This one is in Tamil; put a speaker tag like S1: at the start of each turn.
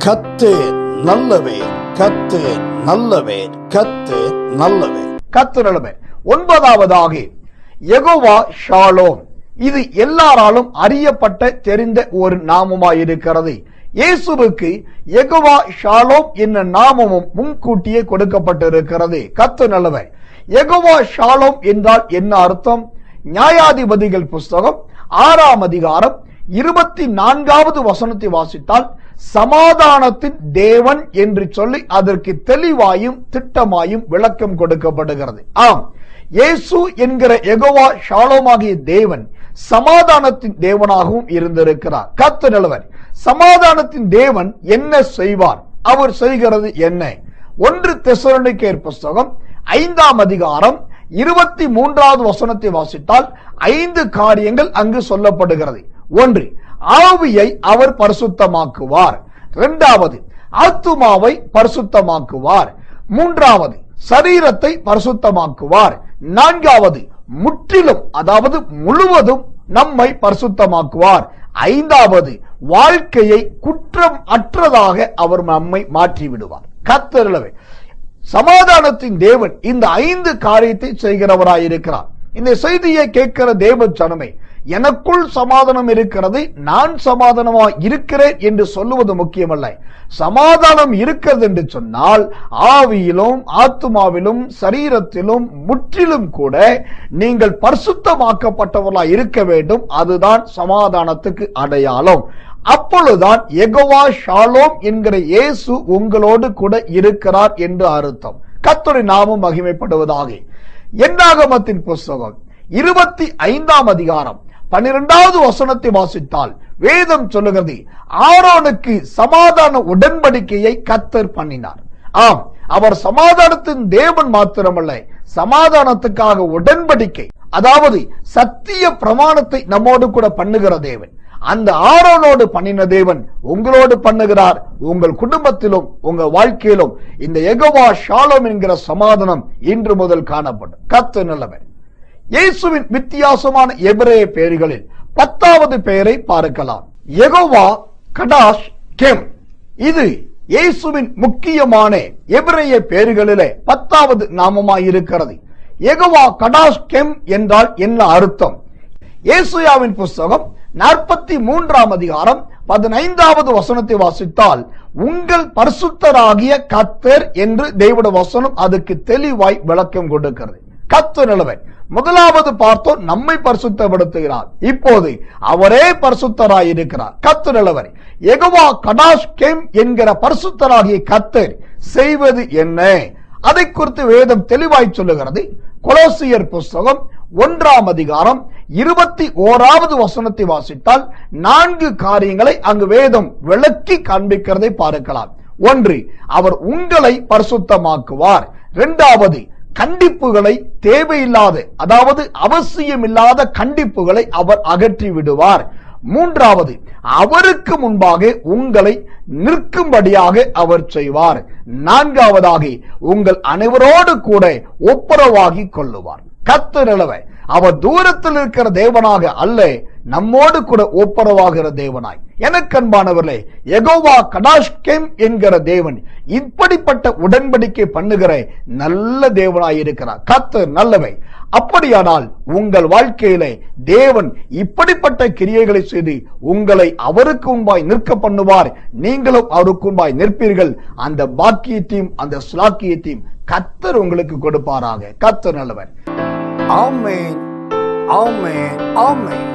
S1: கர்த்தர் நல்லவர், கர்த்தர் நல்லவர், கர்த்தர் நல்லவர்,
S2: கர்த்தர் நல்லவர். 9வதாக யெகோவா ஷாலோம். இது எல்லாராலும் அறியப்பட்ட தெரிந்த ஒரு நாமமாயிருக்கிறது. இயேசுவுக்கு யெகோவா ஷாலோம் என்ற நாமமும் முன்கூட்டியே கொடுக்கப்பட்டிருக்கிறது. கர்த்தர் நல்லவர். யெகோவா ஷாலோம் என்றால் என்ன அர்த்தம்? நியாயாதிபதிகள் புஸ்தகம் 6ஆம் அதிகாரம் 24வது வசனத்தை வாசித்தால் சமாதானத்தின் தேவன் என்று சொல்லி அதற்கு தெளிவாயும் திட்டமாயும் விளக்கம் கொடுக்கப்படுகிறது. ஆம், இயேசு என்கிற யெகோவா ஷாலோமாகிய தேவன் சமாதானத்தின் தேவனாகவும் இருந்திருக்கிறார். கர்த்தர் நல்லவர். சமாதானத்தின் தேவன் என்ன செய்வார்? அவர் செய்கிறது என்ன? 1 தெசலோனிக்கேயர் புஸ்தகம் 5ஆம் அதிகாரம் 23வது வசனத்தை வாசித்தால் 5 காரியங்கள் அங்கு சொல்லப்படுகிறது. 1, ஆவியை அவர் பரிசுத்தமாக்குவார். 2வது, ஆத்துமாவை பரிசுத்தமாக்குவார். 3வது, சரீரத்தை பரிசுத்தமாக்குவார். 4வது, முற்றிலும் அதாவது முழுவதும் நம்மை பரிசுத்தமாக்குவார். 5வது, வாழ்க்கையை குற்றம் அற்றதாக அவர் நம்மை மாற்றிவிடுவார். கர்த்தர் நல்லவர். சமாதானத்தின் தேவன் இந்த 5 காரியத்தை செய்கிறவராயிருக்கிறார். இந்த செய்தியை கேட்கிற தேவ ஜனமே, எனக்குள் சமாதானம் இருக்கிறது, நான் சமாதானமா இருக்கிறேன் என்று சொல்லுவது முக்கியமல்ல. சமாதானம் இருக்கிறது என்று சொன்னால் ஆவியிலும் ஆத்துமாவிலும் சரீரத்திலும் முற்றிலும் கூட நீங்கள் பரிசுத்தமாக்கப்பட்டவர்களாய் இருக்க வேண்டும். அதுதான் சமாதானத்துக்கு அடையாளம். அப்பொழுதுதான் யெகோவா ஷாலோம் என்கிற இயேசு உங்களோடு கூட இருக்கிறார் என்று அர்த்தம். கர்த்தருடைய நாமம் மகிமைப்படுவதாக. என்னாகமத்தின் புஸ்தகம் 25ஆம் அதிகாரம் 12வது வசனத்தை வாசித்தால் வேதம் சொல்லுகிறது, ஆரோனுக்கு சமாதான உடன்படிக்கையை கர்த்தர் பண்ணினார். ஆம், அவர் சமாதானத்தின் தேவன் மாத்திரமல்ல, சமாதானத்துக்காக உடன்படிக்கை அதாவது சத்திய பிரமாணத்தை நம்மோடு கூட பண்ணுகிற தேவன். அந்த ஆரோனோடு பண்ணின தேவன் உங்களோடு பண்ணுகிறார். உங்கள் குடும்பத்திலும் உங்க வாழ்க்கையிலும் இந்த யெகோவா ஷாலோம் என்கிற சமாதானம் இன்று முதல் காணப்படும். கர்த்தர் நல்லவர். இயேசுவின் வித்தியாசமான எபிரேய பெயர்களில் 10வது பெயரை பார்க்கலாம். யெகோவா கடாஷ் கெம். இது இயேசுவின் முக்கியமான எபிரேய பெயர்களிலே 10வது நாமமாயிருக்கிறது. யெகோவா கடாஷ் கெம் என்றால் என்ன அர்த்தம்? ஏசாயாவின் புஸ்தகம் 43ஆம் அதிகாரம் 15வது வசனத்தை வாசித்தால் உங்கள் பரிசுத்தராகிய கர்த்தர் என்று தேவனுடைய வசனம் அதுக்கு தெளிவாய் விளக்கம் கொடுக்கிறது. கர்த்தர் நல்லவர். முதலாவது பார்த்தோம், நம்மை பரிசுத்தப்படுத்துகிறார். இப்போது அவரே பரிசுத்தராய் இருக்கிறார். கர்த்தர் நல்லவர். யெகோவா கடாஷ் கெம் என்கிற பரிசுத்தராகிய கர்த்தர் செய்வது என்ன? அதை குறித்து வேதம் தெளிவாய் சொல்லுகிறது. கொலோசியர் புஸ்தகம் 1ஆம் அதிகாரம் 21வது வசனத்தை வாசித்தால் 4 காரியங்களை அங்கு வேதம் விளக்கி காண்பிக்கிறதை பார்க்கலாம். 1, அவர் உங்களை பரிசுத்தமாக்குவார். 2வது, கண்டிப்புகளை தேவையில்லாத அதாவது அவசியமில்லாத கண்டிப்புகளை அவர் அகற்றி விடுவார். 3வது, அவருக்கு முன்பாக உங்களை நிற்கும்படியாக அவர் செய்வார். 4வதாக, உங்கள் அனைவரோடு கூட ஒப்புரவாகி கொள்ளுவார். கர்த்தர் நல்லவர். அவர் தூரத்தில் இருக்கிற தேவனாக அல்ல, நம்மோடு கூட ஒப்புரவாகிற தேவனாய். எனக்கு அன்பானவர்களே, யெகோவா கடாஷ் கெம் என்கிற தேவன் இப்படிப்பட்ட உடன்படிக்கை பண்ணுகிற நல்ல தேவனாய் இருக்கிறார். கர்த்தர் நல்லவை. அப்படியானால் உங்கள் வாழ்க்கையிலே தேவன் இப்படிப்பட்ட கிரியைகளை செய்து உங்களை அவருக்கு முன்பாய் நிற்க பண்ணுவார். நீங்களும் அவருக்கு முன்பாய் நிற்பீர்கள். அந்த பாக்கியத்தையும் அந்த ஸ்லாக்கியத்தையும் கர்த்தர் உங்களுக்கு கொடுப்பாராக. கர்த்தர் நல்லவர்.
S1: ஆமென், ஆமென், ஆமென்.